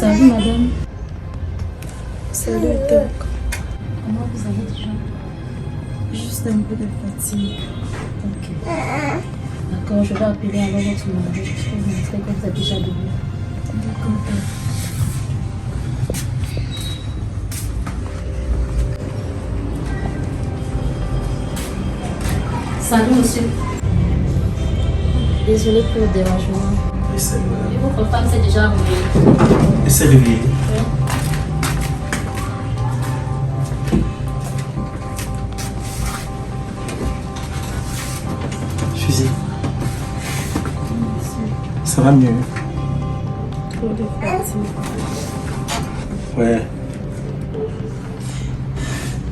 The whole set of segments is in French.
Salut madame. Salut Doc. Comment vous allez déjà? Juste un peu de fatigue. Ok. D'accord, je vais appeler alors votre mari pour vous montrer que vous êtes déjà debout. D'accord, Doc. Salut monsieur. Désolée pour le dérangement. Et salut madame. Et votre femme s'est déjà réveillée. Et c'est réveillé. Oui. Suzy. Ça va mieux? Trop de fatigue. Ouais.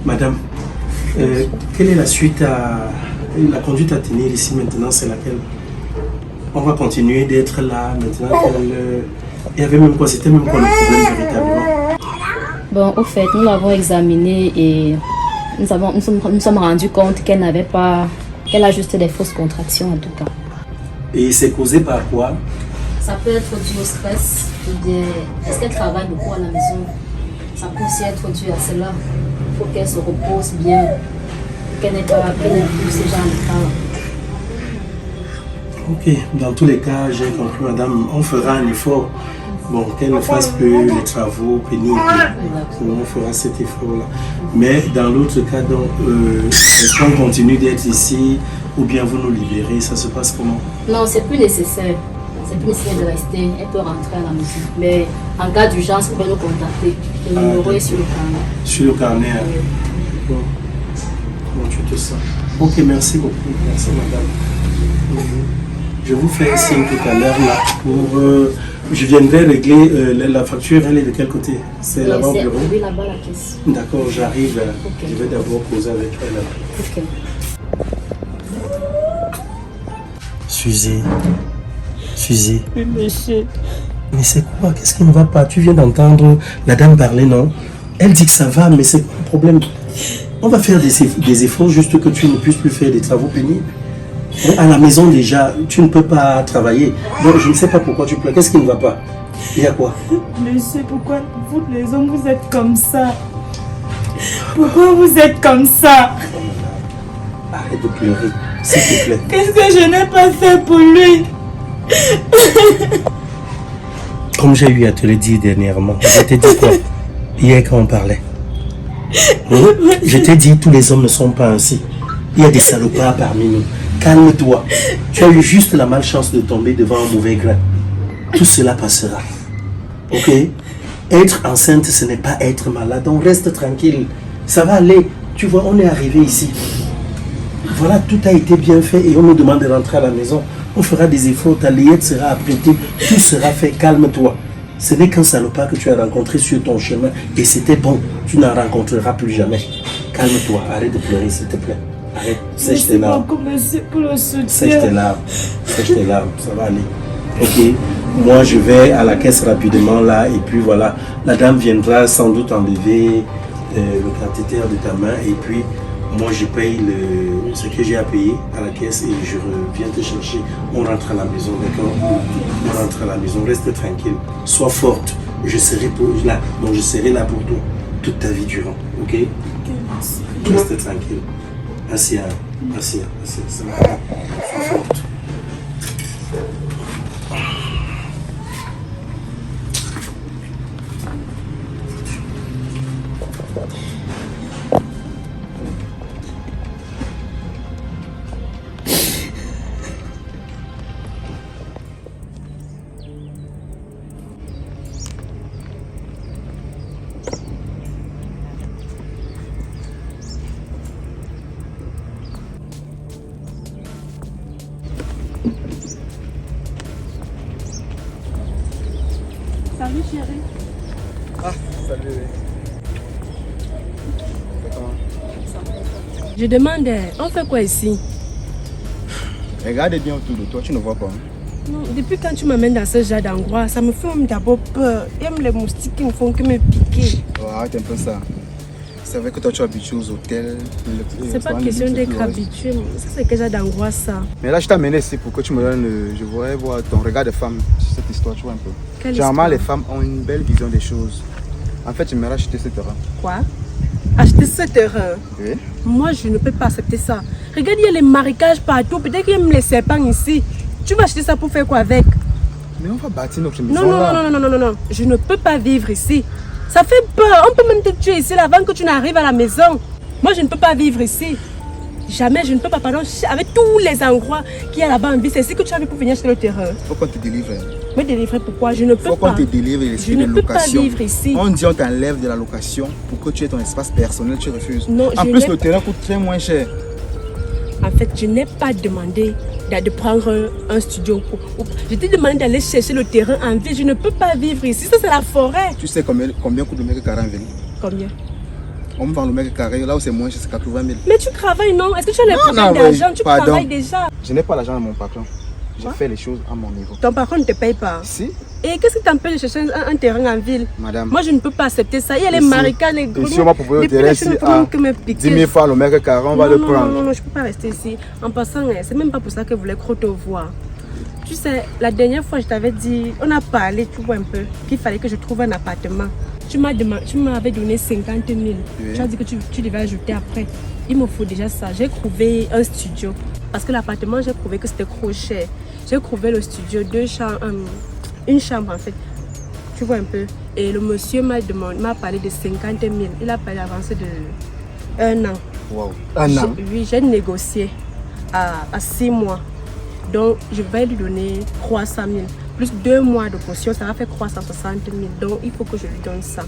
Madame, quelle est la suite à... La conduite à tenir ici maintenant, c'est laquelle? On va continuer d'être là maintenant. Il y avait même quoi? C'était même quoi le problème véritablement? Bon, au fait, nous l'avons examinée et nous sommes rendus compte qu'elle n'avait pas... qu'elle a juste des fausses contractions en tout cas. Et c'est causé par quoi? Ça peut être dû au stress ou bien est-ce qu'elle travaille beaucoup à la maison? Ça peut aussi être dû à cela. Il faut qu'elle se repose bien, qu'elle n'ait plus ce genre de cas. Ok, dans tous les cas, j'ai compris madame, on fera un effort. Bon, qu'elle ne fasse plus les travaux pénibles. On fera cet effort-là. Mais dans l'autre cas, donc, est-ce qu'on continue d'être ici ou bien vous nous libérez? Ça se passe comment? Non, c'est plus nécessaire. C'est plus nécessaire de rester. Elle peut rentrer à la maison. Mais en cas d'urgence, vous pouvez nous contacter. Le numéro est sur le carnet. Sur le carnet. Oui. Bon. Comment tu te sens? Ok, merci beaucoup. Merci madame. Je vous fais un signe tout à l'heure là pour... je viendrai régler la facture. Elle est de quel côté? C'est là-bas au bureau? Oui, là-bas la caisse. D'accord, j'arrive. Ok. Je vais d'abord causer avec elle. Ok. Suzy. Suzy. Oui, monsieur. Mais c'est quoi? Qu'est-ce qui ne va pas? Tu viens d'entendre la dame parler, non? Elle dit que ça va, mais c'est quoi le problème? On va faire des efforts juste que tu ne puisses plus faire des travaux pénibles. À la maison déjà, tu ne peux pas travailler. Donc je ne sais pas pourquoi tu pleures. Qu'est-ce qui ne va pas? Il y a quoi? Monsieur, pourquoi vous les hommes, vous êtes comme ça? Pourquoi vous êtes comme ça? Arrête de pleurer, s'il te plaît. Qu'est-ce que je n'ai pas fait pour lui? Comme j'ai eu à te le dire dernièrement, je t'ai dit quoi? Hier quand on parlait. Je t'ai dit, tous les hommes ne sont pas ainsi. Il y a des salopards parmi nous. Calme-toi. Tu as eu juste la malchance de tomber devant un mauvais grain. Tout cela passera. Ok? Être enceinte, ce n'est pas être malade. Donc reste tranquille. Ça va aller. Tu vois, on est arrivé ici. Voilà, tout a été bien fait et on nous demande de rentrer à la maison. On fera des efforts. Ta layette sera apprêtée. Tout sera fait. Calme-toi. Ce n'est qu'un salopard que tu as rencontré sur ton chemin et c'était bon. Tu n'en rencontreras plus jamais. Calme-toi. Arrête de pleurer, s'il te plaît. Arrête. Sèche tes larmes. Merci pour le soutien. Sèche tes larmes. Sèche tes larmes. Ça va aller. Ok. Moi, je vais à la caisse rapidement là et puis voilà. La dame viendra sans doute enlever le cathéter de ta main et puis moi, je paye ce que j'ai à payer à la caisse et je reviens te chercher. On rentre à la maison, d'accord? On rentre à la maison. Reste tranquille. Sois forte. Je serai là. Donc, je serai là pour toi toute ta vie durant. Ok? Reste tranquille. Assis, assis, assis. Ça va. Sois forte. Salut chérie. Ah, salut. Comment? Je demande, on fait quoi ici? Regarde bien autour de toi, tu ne vois pas. Non, depuis quand tu m'amènes dans ce genre d'endroit, ça me fait d'abord peur. J'aime les moustiques qui ne font que me piquer. Oh, arrête un peu ça. C'est vrai que toi tu es habitué aux hôtels. C'est pas question d'être habitué. Ça, c'est que j'ai d'angoisse, ça. Mais là, je t'ai amené ici pour que tu me donnes. Je voudrais voir ton regard de femme sur cette histoire, tu vois un peu. Quelle Généralement, histoire? les femmes ont une belle vision des choses. En fait, j'aimerais acheter ce terrain. Quoi? Acheter ce terrain? Oui. Moi, je ne peux pas accepter ça. Regarde, il y a les marécages partout. Peut-être qu'il y a même les serpents ici. Tu vas acheter ça pour faire quoi avec? Mais on va bâtir notre maison. Non, non, là. non, non, non, non, non. Je ne peux pas vivre ici. Ça fait peur. On peut même te tuer ici là, avant que tu n'arrives à la maison. Moi, je ne peux pas vivre ici. Jamais, je ne peux pas. Pardon, avec tous les endroits qu'il y a là-bas en vie, c'est ici que tu as vu pour venir acheter le terrain. Faut qu'on te délivre. Me délivrer pourquoi? Je ne peux Faut pas. qu'on te délivre Je l'esprit ne de peux pas location. vivre ici. On dit on t'enlève de la location pour que tu aies ton espace personnel, tu refuses. Non, en je plus, n'ai- le terrain coûte très moins cher. En fait, je n'ai pas demandé de prendre un studio. Je t'ai demandé d'aller chercher le terrain en ville. Je ne peux pas vivre ici. Ça, c'est la forêt. Tu sais combien coûte le mètre carré en ville? Combien? On me vend le mètre carré, là où c'est moins cher, c'est 80 000. Mais tu travailles, non? Est-ce que tu as les Non, problèmes non, d'argent? oui, Tu pardon. travailles déjà. Je n'ai pas l'argent de mon patron. J'ai Quoi? fait les choses à mon niveau. Ton patron ne te paye pas. Si, Et qu'est-ce qui t'empêche de chercher un terrain en ville? madame. Moi, je ne peux pas accepter ça. Il y a les Ici- marécages, les gros. Ici, on va pouvoir le Depuis terrain que je ne ici peux à même que me piquer. 10 000 francs le mètre carré, on va Non, le non, prendre. non, non, je ne peux pas rester ici. En passant, c'est même pas pour ça que je voulais trop te voir. Tu sais, la dernière fois, je t'avais dit, on a parlé, tu vois un peu, qu'il fallait que je trouve un appartement. Tu m'avais donné 50 000. Oui. Tu as dit que tu devais ajouter après. Il me faut déjà ça. J'ai trouvé un studio. Parce que l'appartement, j'ai trouvé que c'était trop cher. J'ai trouvé le studio, une chambre en fait. Tu vois un peu. Et le monsieur m'a parlé de 50 000. Il a parlé avancé de 1 an. Wow. Un an. Oui, j'ai négocié à 6 mois. Donc, je vais lui donner 300 000. Plus 2 mois de caution, ça va faire 360 000. Donc, il faut que je lui donne ça.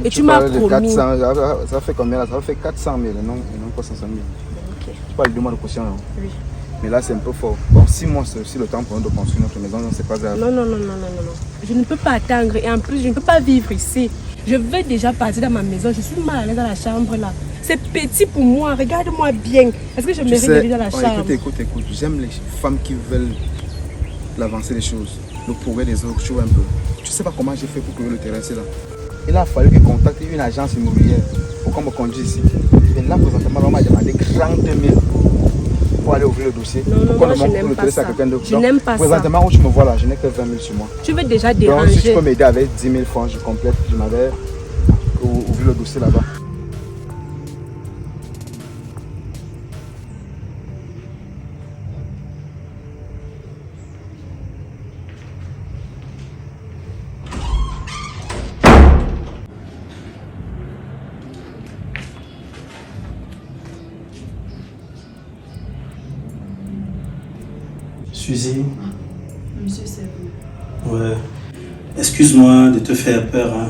Et tu m'as parles de promis. 400, ça fait combien là? Ça fait 400 000 et non 300 000. Ok, Tu parles de 2 mois de caution, non? oui. Mais là, c'est un peu fort. Bon, 6 mois, c'est aussi le temps pour nous de construire notre maison, donc c'est pas grave. Non, non, non, non, non, non, non. Je ne peux pas attendre. Et en plus, je ne peux pas vivre ici. Je veux déjà partir dans ma maison. Je suis mal à l'aise dans la chambre là. C'est petit pour moi. Regarde-moi bien. Est-ce que je Tu mérite de sais, vivre dans la chambre? écoute. J'aime les femmes qui veulent l'avancée des choses, le progrès des autres, tu vois un peu. Tu sais pas comment j'ai fait pour trouver le terrain ici là. Il a fallu que je contacte une agence immobilière pour qu'on me conduise ici. Et là, présentement, on m'a demandé 30 000 pour aller ouvrir le dossier. Non, non, pour qu'on moi, je demande n'aime le pas laisser à ça. quelqu'un d'autre. Je Donc, n'aime pas ça. présentement, où tu me vois là, je n'ai que 20 000 sur moi. Tu veux déjà Donc, si tu déranger. peux m'aider avec 10 000 francs, je complète. Je m'avais ouvert le dossier là-bas. Suzy, Monsieur, c'est vous. ouais. Excuse-moi de te faire peur. Hein.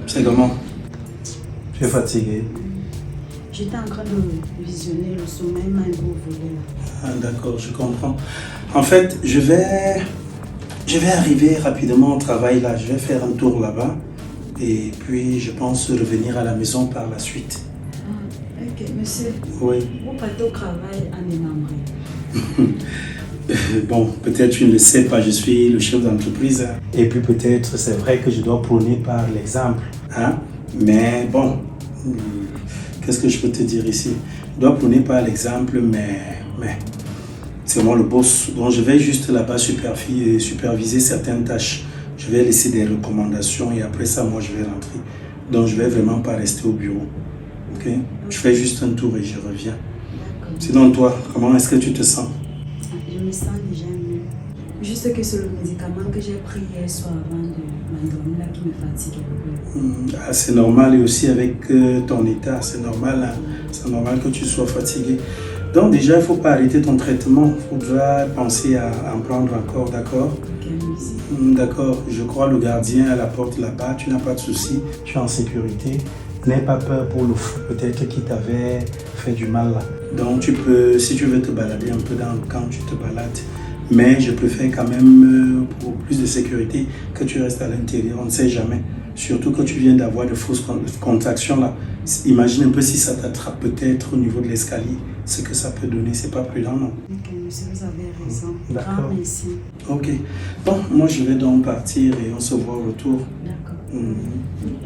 C'est comment? Tu es fatigué. J'étais en train de visionner le sommeil, m'a un peu volé là. Ah, d'accord, je comprends. En fait, je vais arriver rapidement au travail là. Je vais faire un tour là-bas. Et puis, je pense revenir à la maison par la suite. Ah, ok, monsieur. Oui. Vous partez au travail en énamoré. Bon, peut-être tu ne le sais pas, je suis le chef d'entreprise. Et puis peut-être c'est vrai que je dois prôner par l'exemple. Hein? Mais bon, qu'est-ce que je peux te dire ici? Je dois prôner par l'exemple, mais c'est moi le boss. Donc je vais juste là-bas superviser certaines tâches. Je vais laisser des recommandations et après ça, moi je vais rentrer. Donc je vais vraiment pas rester au bureau. Ok? Je fais juste un tour et je reviens. D'accord. Sinon toi, comment est-ce que tu te sens? Je me sens déjà mieux. Juste que c'est le médicament que j'ai pris hier soir avant de m'endormir là qui me fatigue un peu. Ah, c'est normal et aussi avec ton état, c'est normal, hein. C'est normal que tu sois fatigué. Donc déjà, il ne faut pas arrêter ton traitement, il faudra penser à en prendre encore, d'accord? Ok, merci. D'accord, je crois le gardien à la porte là-bas, tu n'as pas de souci, tu es en sécurité. N'aie pas peur pour le fou peut-être qui t'avait fait du mal là. Donc tu peux, si tu veux te balader un peu dans le camp, tu te balades. Mais je préfère quand même, pour plus de sécurité, que tu restes à l'intérieur, on ne sait jamais. Surtout que tu viens d'avoir de fausses contractions là. Imagine un peu si ça t'attrape peut-être au niveau de l'escalier, ce que ça peut donner, c'est pas prudent non. Ok, monsieur, vous avez raison. D'accord. Grand merci. Ok, bon, moi je vais donc partir et on se voit au retour. D'accord. Mhm.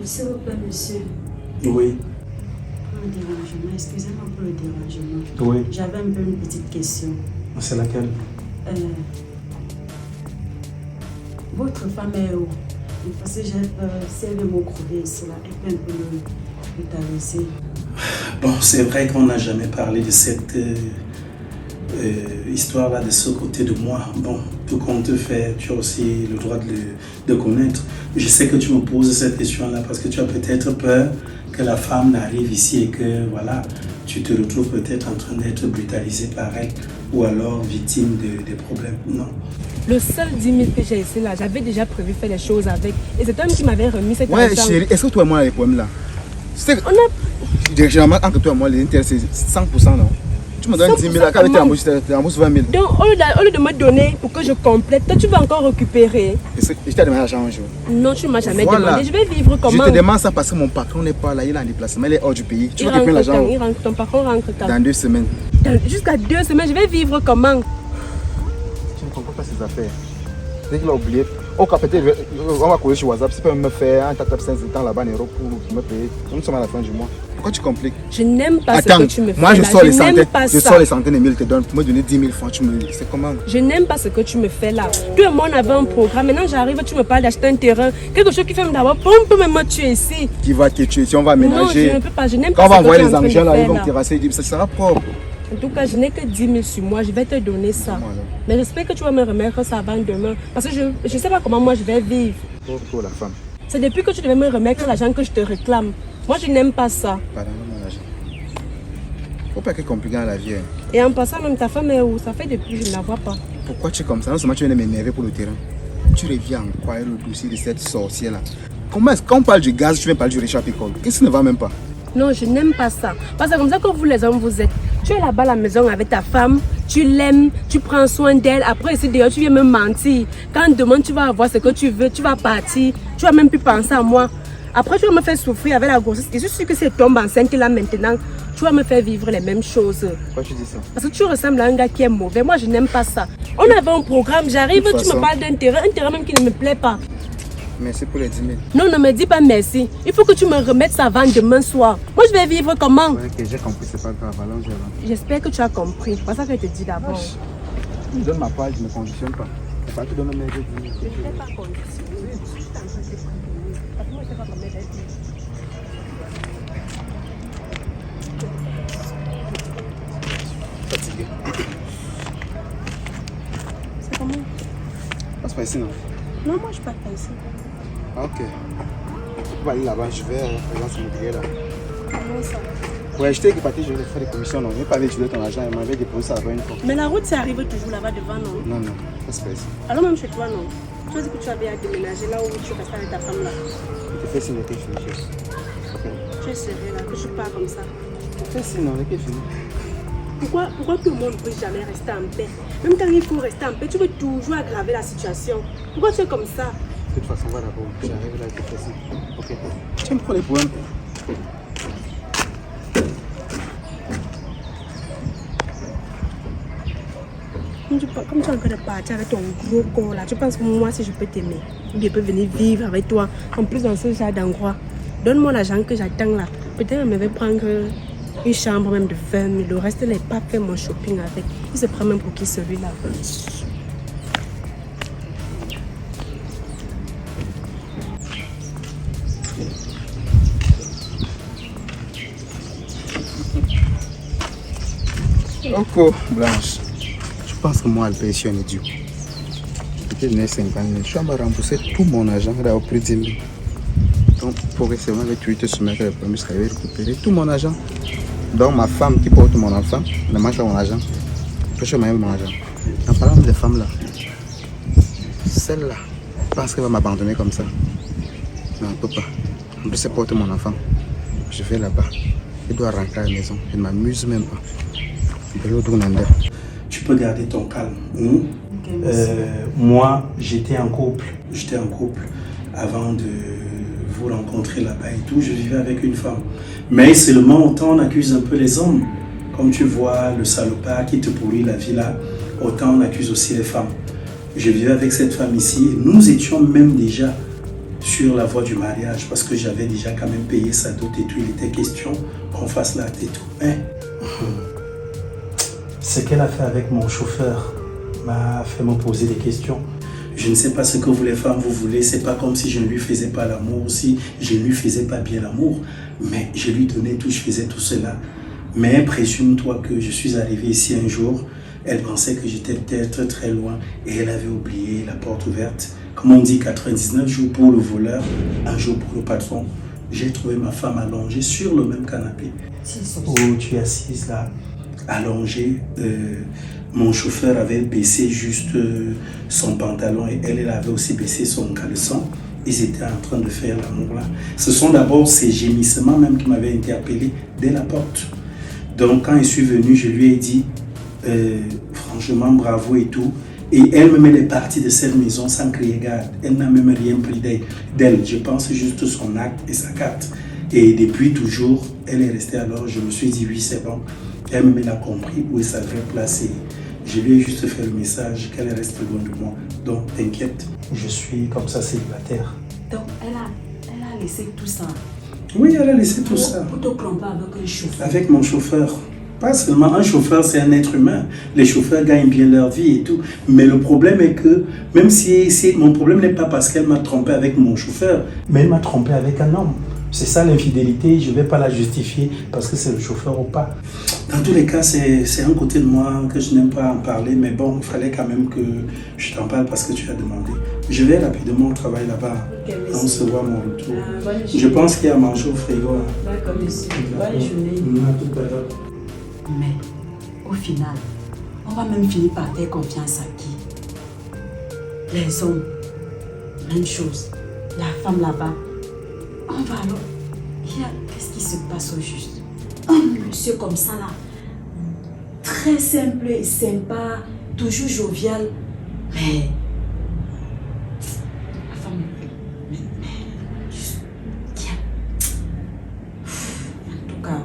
S'il vous plaît, monsieur. Oui. le dérangement, excusez-moi pour le dérangement. Oui. J'avais un peu une petite question. C'est laquelle? Votre femme est où? Parce que j'ai peur, si elle veut m'ocrouler ici, là, elle peut un peu me tarisser. Bon, c'est vrai qu'on n'a jamais parlé de cette histoire-là de ce côté de moi. Bon, tout compte fait, tu as aussi le droit de connaître. Je sais que tu me poses cette question-là parce que tu as peut-être peur que la femme n'arrive ici et que, voilà, tu te retrouves peut-être en train d'être brutalisé par elle ou alors victime des problèmes. Non. Le seul 10 000 que j'ai ici, là, j'avais déjà prévu faire les choses avec. Et c'est un qui m'avait remis cet Ouais, argent. chérie, est-ce que toi et moi, on a les problèmes là? On a... Généralement, entre toi et moi, les intérêts, c'est 100%, non? Tu me donnes 10 000 là, quand tu t'embauches 20 000. Donc, au lieu de me donner pour que je complète, toi, tu vas encore récupérer. Je t'ai demandé l'argent un jour. Non, tu ne m'as jamais Voilà. demandé. Je vais vivre comment? Je te demande ça parce que mon patron n'est pas là, il est en déplacement, il est hors du pays. Tu Il veux que je prenne rentre l'argent quand? Il rentre, ton patron rentre quand? dans 2 semaines. Jusqu'à 2 semaines, je vais vivre comment? Tu ne comprends pas ces affaires. Dès qu'il a oublié, au cas peut-être, on va courir sur WhatsApp, si tu peux me faire un tap 5 temps là-bas en Europe pour me payer. Nous sommes à la fin du mois. Pourquoi tu compliques? Je n'aime pas Attends, ce que tu me fais. moi je là. sors les n'aime centaines, pas je ça. sors les centaines de mille, je te donne pour me donner 10 000 francs, tu me dis, c'est comment? Je n'aime pas ce que tu me fais là. Toi et moi, on avait un programme. Maintenant, j'arrive, tu me parles d'acheter un terrain. Quelque chose qui fait d'abord, on peut même me tuer ici. Qui va te tuer, si on va Non, aménager. je ne peux pas. Je n'aime Quand pas on va ce que envoyer tu es les en train de engins là, ils faire, vont là. terrasser, ça sera propre. En tout cas, je n'ai que 10 000 sur moi. Je vais te donner ça. Voilà. Mais j'espère que tu vas me remettre ça avant demain. Parce que je ne sais pas comment moi je vais vivre. Pour la femme. C'est depuis que tu devais me remettre l'argent que je te réclame. Moi, je n'aime pas ça. Pardon, l'argent. Faut pas que compliqué dans la vie. Hein. Et en passant, même ta femme est où? Ça fait depuis, je ne la vois pas. Pourquoi tu es comme ça? Non seulement tu viens de m'énerver pour le terrain. Tu reviens en quoi le dossier de cette sorcière là? Comment est-ce qu'on parle du gaz, tu viens parler du riche apicole? Qu'est-ce qui ne va même pas? Non, je n'aime pas ça. Parce que comme ça que vous les hommes vous êtes. Tu es là-bas à la maison avec ta femme, tu l'aimes, tu prends soin d'elle. Après ici d'ailleurs, tu viens me mentir. Quand demain tu vas avoir ce que tu veux, tu vas partir. Tu vas même plus penser à moi. Après tu vas me faire souffrir avec la grossesse. Et je suis sûre que si elle tombe enceinte là maintenant, tu vas me faire vivre les mêmes choses. Pourquoi tu dis ça? Parce que tu ressembles à un gars qui est mauvais. Moi, je n'aime pas ça. On avait un programme, j'arrive, De toute tu me façon- parles d'un terrain même qui ne me plaît pas. Merci pour les 10 000. Non, ne me dis pas merci. Il faut que tu me remettes ça avant demain soir. Moi, je vais vivre comment? Ouais, ok, j'ai compris, c'est pas grave. Allons, je vais. J'espère que tu as compris. C'est pas ça que je te dis d'abord. Tu me donnes ma part, je ne me conditionne pas. C'est pas que tu donnes mes 10 000. Je ne fais pas condition. Je suis juste en train de te prévenir. Parce que moi, je ne sais pas comment je vais vivre. Fatigué. C'est comment? Passe pas ici, non? Non, moi, je ne pars pas ici. Ah, ok. On va aller là-bas, je vais regarder ce mobilier là. Comment ça? Ouais, je t'ai épaté, je vais faire des commissions, non. Je n'ai pas utiliser ton argent, il m'avait déposé ça là-bas une fois. Mais la route, ça arrive toujours là-bas devant, non? Non, non, passe pas ici. Alors, même chez toi, non? Tu as dit que tu avais à déménager là où tu restes avec ta femme là. Je te fais signe, l'été fini. Ok. Tu es sérieux là, que je pars comme ça. Je te fais signe, non, l'été fini. Pourquoi tout le monde ne peut jamais rester en paix? Même quand il faut rester en paix, tu veux toujours aggraver la situation. Pourquoi tu es comme ça? De toute façon, on va d'abord. J'arrive là, je te fais signe. Ok. Tu me prends les points. Comme tu es en train de partir avec ton gros corps là, tu penses que moi si je peux t'aimer, ou bien je peux venir vivre avec toi, en plus dans ce genre d'endroit. Donne-moi l'argent que j'attends là. Peut-être je vais prendre une chambre même de 20 000. Le reste, n'est pas fait mon shopping avec. Il se prend même pour qui celui-là. Ok, Blanche. Je pense que moi, le pays, je suis un idiot. Peut-être donné 50 000. Je suis à me rembourser tout mon argent, d'avoir pris 10 000. Donc, progressivement, avec 8 semaines, le premier, je vais récupérer tout mon argent. Donc, ma femme qui porte mon enfant, ne mange pas mon argent. Après, je mange mon argent. En parlant des femmes là, celle-là, je pense qu'elle va m'abandonner comme ça. Non, elle ne peut pas. En plus, elle porte mon enfant. Je vais là-bas. Elle doit rentrer à la maison. Je ne m'amuse même pas. Tu peux garder ton calme. Ok, Moi, j'étais en couple. J'étais en couple avant de vous rencontrer là-bas et tout. Je vivais avec une femme. Mais seulement autant on accuse un peu les hommes. Comme tu vois, le salopard qui te pourrit la vie là, autant on accuse aussi les femmes. Je vivais avec cette femme ici. Nous étions même déjà sur la voie du mariage parce que j'avais déjà quand même payé sa dot et tout. Il était question qu'on fasse l'acte et tout. Mais ce qu'elle a fait avec mon chauffeur m'a fait me poser des questions. Je ne sais pas ce que vous les femmes vous voulez. C'est pas comme si je ne lui faisais pas l'amour, si je ne lui faisais pas bien l'amour. Mais je lui donnais tout, je faisais tout cela. Mais présume-toi que je suis arrivé ici un jour. Elle pensait que j'étais peut-être très loin et elle avait oublié la porte ouverte. Comme on dit, 99 jours pour le voleur, un jour pour le patron. J'ai trouvé ma femme allongée sur le même canapé où tu es assise là, allongée. Mon chauffeur avait baissé juste son pantalon et elle avait aussi baissé son caleçon. Ils étaient en train de faire l'amour là. Ce sont d'abord ces gémissements même qui m'avaient interpellé dès la porte. Donc quand je suis venu, je lui ai dit franchement bravo et tout. Et elle-même elle est partie de cette maison sans crier garde. Elle n'a même rien pris d'elle. Je pense juste son acte et sa carte. Et depuis toujours, elle est restée alors. Je me suis dit oui c'est bon. Elle-même elle a compris où est sa vraie place. Et je lui ai juste fait le message qu'elle reste loin de moi. Donc t'inquiète, je suis comme ça célibataire. Donc elle a laissé tout ça. Oui, elle a laissé tout ça. Pour te tromper avec un chauffeur. Avec mon chauffeur. Pas seulement un chauffeur, c'est un être humain. Les chauffeurs gagnent bien leur vie et tout. Mais le problème est que, même si mon problème n'est pas parce qu'elle m'a trompé avec mon chauffeur, mais elle m'a trompé avec un homme. C'est ça l'infidélité, je ne vais pas la justifier parce que c'est le chauffeur ou pas. Dans tous les cas, c'est un côté de moi que je n'aime pas en parler, mais bon, il fallait quand même que je t'en parle parce que tu as demandé. Je vais rapidement au travail là-bas. Okay, on se voit à mon retour. Je pense qu'il y a à manger au frigo. D'accord, monsieur. Bonne journée. Tout à l'heure. Mais au final, on va même finir par faire confiance à qui? Les hommes, même chose. La femme là-bas. On va alors. Qu'est-ce qui se passe au juste? Un monsieur comme ça là, très simple et sympa, toujours jovial. Mais la femme, en tout cas,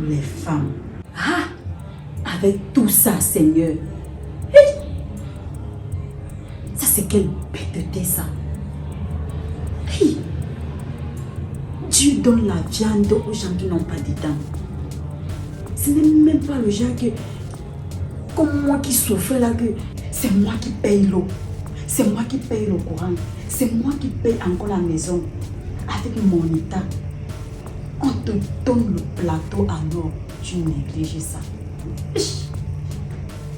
les femmes. Ah, avec tout ça, Seigneur. Hey! Ça, c'est quelle bêteté, ça. Hey! Dieu donne la viande aux gens qui n'ont pas de dents. Ce n'est même pas le genre que, comme moi qui souffre là, que c'est moi qui paye l'eau. C'est moi qui paye le courant. C'est moi qui paye encore la maison. Avec mon état. On te donne le plateau à l'eau. Tu négliges ça.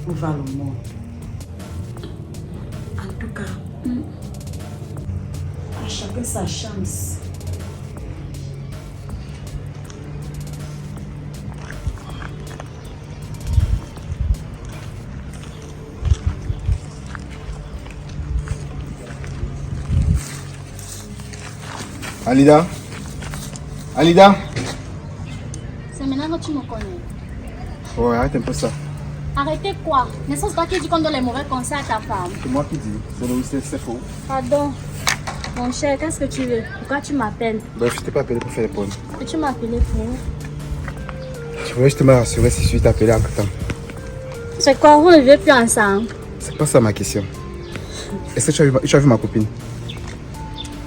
Où va le monde? En tout cas, à chacun sa chance. Alida? Alida? C'est maintenant que tu me connais. Ouais, arrête un peu ça. Arrêtez quoi? N'est-ce pas qui dit qu'on donne les mauvais conseils à ta femme? C'est moi qui dis. C'est faux. Pardon. Mon cher, qu'est-ce que tu veux? Pourquoi tu m'appelles? Bref, je t'ai pas appelé pour faire les pommes. Et tu m'as appelé pour? Je voulais juste me rassurer si je suis appelé entre temps. C'est quoi? Vous ne vivez plus ensemble? C'est pas ça ma question. Est-ce que tu as vu ma copine?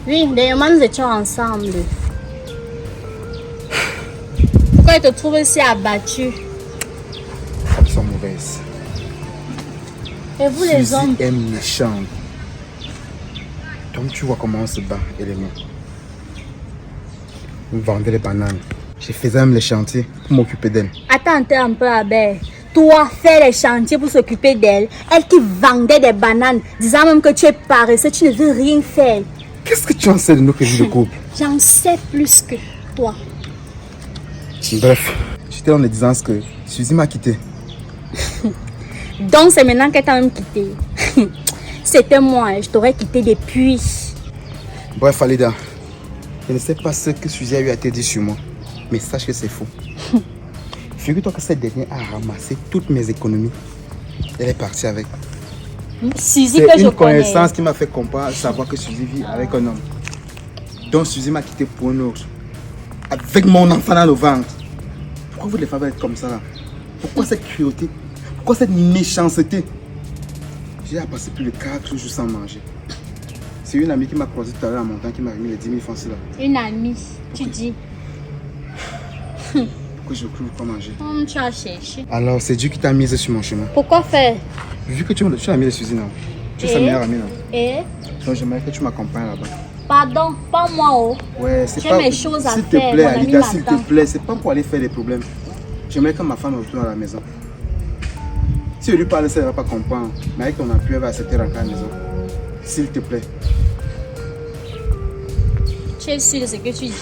Oui, dernièrement nous étions ensemble. Pourquoi tu te trouves si abattu? Elles sont mauvaises. Et vous les Suzy hommes? est méchante. Donc tu vois comment on se bat, elle et moi. On vendait les bananes. Je faisais même les chantiers pour m'occuper d'elle. Attends un peu, Abel. Toi, faire les chantiers pour s'occuper d'elle. Elle qui vendait des bananes, disant même que tu es paresseux, tu ne veux rien faire. Qu'est-ce que tu en sais de nos préjugés de couple? J'en sais plus que toi. Bref, j'étais en disant que Suzy m'a quitté. Donc c'est maintenant qu'elle t'a même quitté. C'était moi, je t'aurais quitté depuis. Bref, Alida, je ne sais pas ce que Suzy a eu à te dire sur moi, mais sache que c'est faux. Figure-toi que cette dernière a ramassé toutes mes économies. Elle est partie avec. Suzy c'est que je une connais. connaissance qui m'a fait comprendre, savoir que Suzy vit avec un homme. Donc Suzy m'a quitté pour un autre. Avec mon enfant dans le ventre. Pourquoi vous les femmes êtes comme ça là? Pourquoi cette cruauté? Pourquoi cette méchanceté? J'ai passé plus de 4 jours sans manger. C'est une amie qui m'a croisé tout à l'heure en montant qui m'a remis les 10 000 francs là. Une amie, tu dis. Pourquoi je trouve pas manger? Tu as cherché. Alors, c'est Dieu qui t'a mise sur mon chemin. Pourquoi faire? Vu que tu es l'ami de Suzy, non? Tu es sa meilleure amie, non? Et? Donc, j'aimerais que tu m'accompagnes là-bas. Pardon, pas moi, oh. Ouais, c'est J'ai pas... mes choses à s'il te faire, plaît, mon ami Alida, s'il te m'attend. plaît, c'est pas pour aller faire des problèmes. J'aimerais que ma femme retourne à la maison. Si je lui parle, ça ne va pas comprendre. Mais avec ton appui, elle va accepter de rentrer à la maison. S'il te plaît. Tu es sûr de ce que tu dis?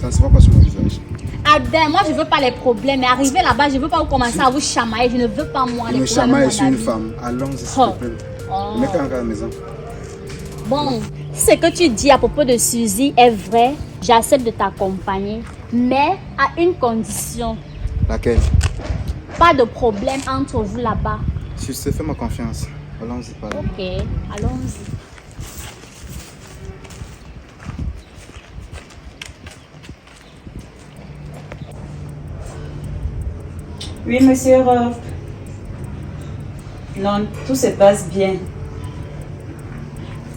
Ça ne se voit pas sur mon visage. Albert, moi je veux pas les problèmes. Mais arriver là-bas, je veux pas commencer à vous chamailler. Je ne veux pas moi les Me problèmes. chamaille mon sur une ami. femme. Allons-y, s'il Oh. te plaît. Oh. Je mets quand même à la maison. Bon, si ce que tu dis à propos de Suzy est vrai, j'accepte de t'accompagner. Mais à une condition. Laquelle? Pas de problème entre vous là-bas. Si je sais, fais-moi confiance. Allons-y, par là. Ok, allons-y. Oui, monsieur Rob. Non, tout se passe bien.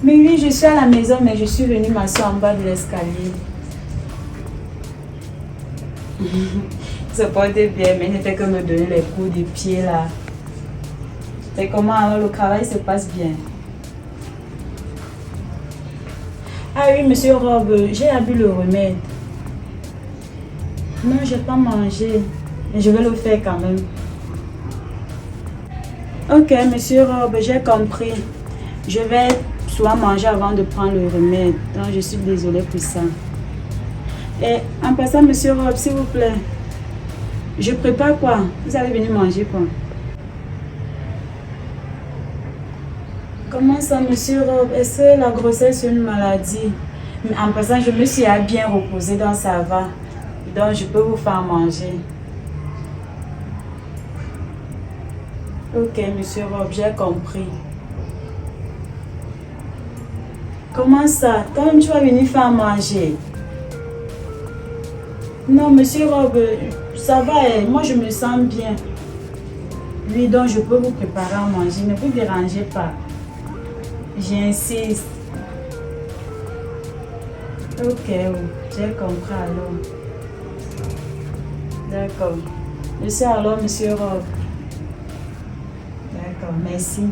Mais oui, je suis à la maison, mais je suis venue m'asseoir en bas de l'escalier. Ça portait bien, mais il ne fait que me donner les coups de pied là. C'est comment alors le travail se passe bien? Ah oui, monsieur Rob, j'ai bu le remède. Non, je n'ai pas mangé. Mais je vais le faire quand même. Ok, monsieur Rob, j'ai compris. Je vais soit manger avant de prendre le remède. Donc, je suis désolée pour ça. Et en passant, monsieur Rob, s'il vous plaît, je prépare quoi? Vous allez venir manger quoi? Comment ça, monsieur Rob? Est-ce que la grossesse est une maladie? Mais en passant, je me suis bien reposée, donc ça va. Donc, je peux vous faire manger. Ok, monsieur Rob, j'ai compris. Comment ça? Quand tu vas venir faire manger? Non, monsieur Rob, ça va, moi je me sens bien. Oui, donc je peux vous préparer à manger, ne vous dérangez pas. J'insiste. Ok, j'ai compris alors. D'accord. Je sais alors, monsieur Rob. D'accord, merci.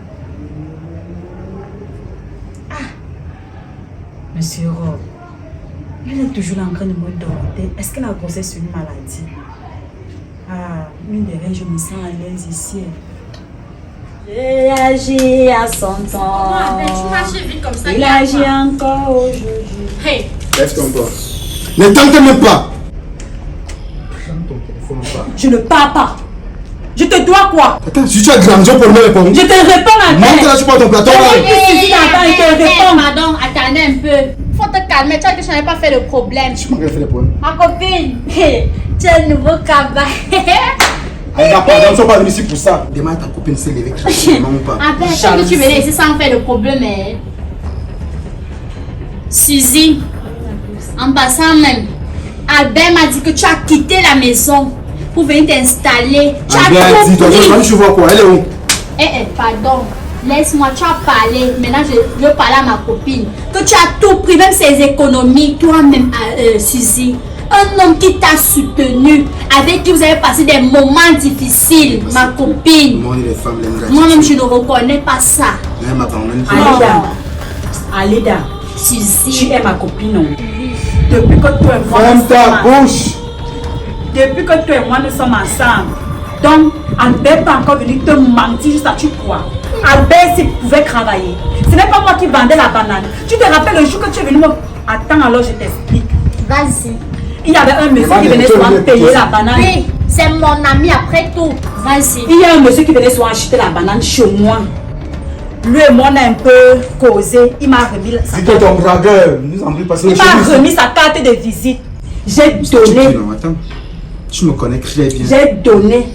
Ah! Monsieur Rob, il est toujours en train de me demander, est-ce que la grossesse est une maladie? Ah, mine de rien, je me sens à l'aise ici. J'ai agi à son temps. Tu marches vite comme ça. Il agit encore aujourd'hui. Hey! Lève-toi pas. Ne tente même pas. Prends ton téléphone pas. Je ne pars pas. Je te dois quoi? Attends, si tu as grandi pour me répondre. Je te réponds à Monte là, tu prends ton plateau là. Pardon, attendez un peu. Faut te calmer, tu as dit que je n'avais pas fait le problème. Tu m'as fait les problèmes. Ma copine, tu es un nouveau cabas. Aïda, pardon, ils ne sont pas venus ici pour ça. Demain, ta copine s'est levée, cracher, non ou pas? Ah ben, tant que tu venais ici sans faire le problème, hein. Suzy, en passant même, Albert m'a dit que tu as quitté la maison pour venir t'installer. Tu as Albert, tout dis-toi, pris. tu vois quoi? Elle est où? Pardon. Laisse-moi, tu as parlé. Maintenant, je veux parler à ma copine. Que tu as tout pris, même ses économies, toi-même, Suzy. Un homme qui t'a soutenu, avec qui vous avez passé des moments difficiles, ma copine. Moi, les femmes, les gars. Moi-même, je ne reconnais pas ça. Elle m'abandonne. Alida, Alida, Suzy. tu es ma copine, non? Depuis que toi et moi Ferme nous ta sommes bouche. Depuis que toi et moi nous sommes ensemble. Donc, Albert n'est pas encore venu te mentir juste à tu crois. Albert, s'il pouvait travailler. Ce n'est pas moi qui vendais la banane. Tu te rappelles le jour que tu es venu me... Attends, alors je t'explique. Vas-y. Il y avait un monsieur qui venait souvent payer la banane. Oui, c'est mon ami après tout. Vas-y. Il y a un monsieur qui venait souvent acheter la banane chez moi. Lui et moi, on a un peu causé. Il m'a remis sa Dis-toi ton dragueur. Nous en plus passer Il m'a remis sa carte de visite. J'ai donné. Non, attends. Tu me connais très bien. J'ai donné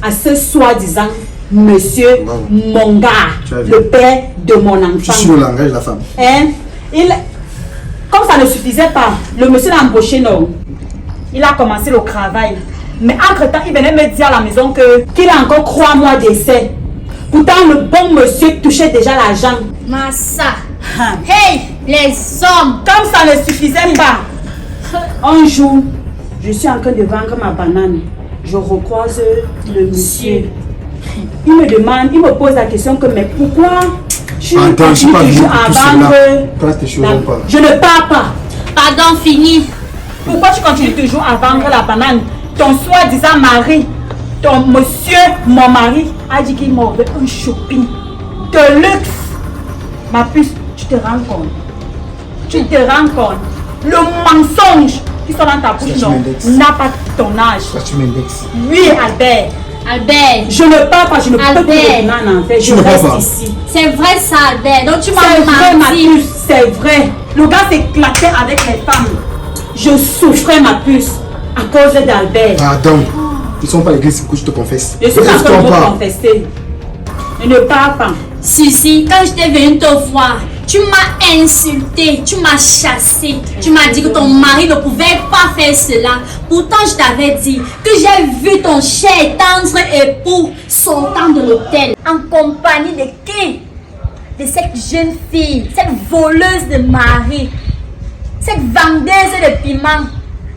à ce soi-disant monsieur Bravo. mon gars, Tu as vu. le père de mon Tu enfant. suis le langage de la femme. Hein? Comme ça ne suffisait pas, le monsieur l'a embauché, non? Il a commencé le travail. Mais entre-temps, il venait me dire à la maison qu'il a encore 3 mois d'essai. Pourtant, le bon monsieur touchait déjà l'argent. Massa. Hein. Hey, Les hommes. Comme ça ne suffisait pas, un jour, je suis en train de vendre ma banane. Je recroise le monsieur. Il me demande, il me pose la question que mais pourquoi tu continues toujours à vendre. Je ne pars pas. Pardon, fini. Pourquoi tu continues toujours à vendre la banane? Ton soi-disant mari, ton monsieur, mon mari, a dit qu'il m'aurait un shopping de luxe. Ma puce, tu te rends compte? Tu te rends compte? Le mensonge qui sont dans ta bouche n'a pas ton âge. Oui, Albert. Albert. Je ne pars pas, je ne peux plus revenir en enfer. Je reste ici. C'est vrai ça, Albert. Donc tu m'as C'est vrai, ma menti. puce, c'est vrai. Le gars s'éclatait avec les femmes. Je souffrais, ma puce, à cause d'Albert. Pardon. Ils ne sont pas à l'église, c'est que je te confesse. Je suis en train de me confesser. Je ne pars pas. Si, quand j'étais venue te voir, tu m'as insulté, tu m'as chassé, tu m'as dit que ton mari ne pouvait pas faire cela. Pourtant, je t'avais dit que j'ai vu ton cher et tendre époux sortant de l'hôtel en compagnie de qui? De cette jeune fille, cette voleuse de mari, cette vendeuse de piment,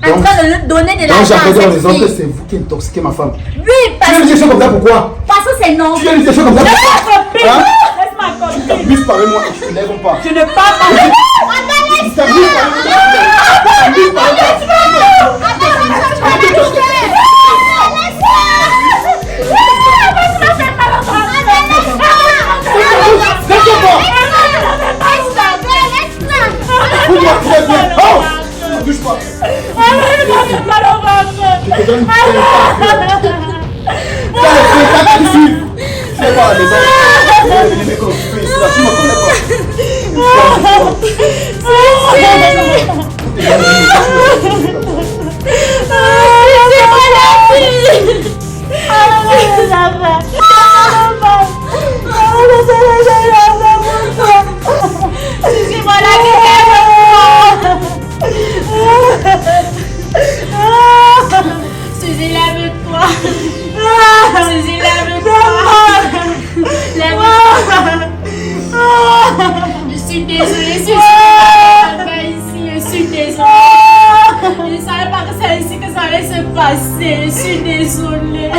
en train de lui donner de l'argent à cette fille. C'est vous qui intoxiquez ma femme. Oui, parce Tu as dit des choses comme ça, pourquoi? Parce que c'est non. Tu as dit des choses comme ça, pourquoi? Hein? Laisse-moi Tu compter. t'abuses par moi et tu ne lèves pas. Je ne pars pas. Tu t'abuses par Bouge pas. Je te donne c'est pas à la maison. Les mecs occupés ici, là, tu me connais Suzy, lève-toi. Suzy, lève-toi. Lève-toi. Je suis désolée, Suzy. Pas ici, je suis désolée. Je ne savais pas que c'est ici que ça allait se passer. Je suis désolée.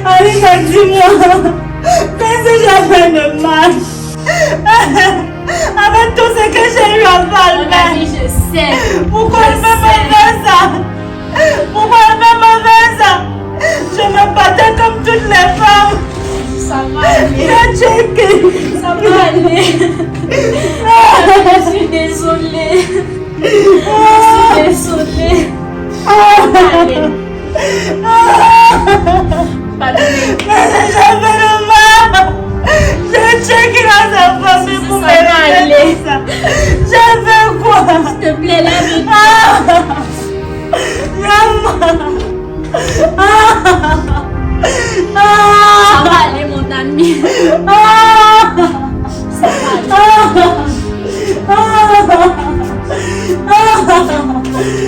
Alika, dis-moi, qu'est-ce que j'ai fait de mal? Avec tout ce que j'ai eu à faire, Marie, je sais. pourquoi elle me fait ça? Pourquoi elle me fait ça? Je me battais comme toutes les femmes. Ça va aller. J'ai checké. Ça va aller. Je suis désolée. Je suis désolée. Allez. Pardonnez. Mais j'ai fait le mal. J'ai checké dans sa famille pour Ça me va faire aller. ça. J'ai fait quoi? S'il te plaît, lève-toi. Ça va aller, mon ami. Ça va aller.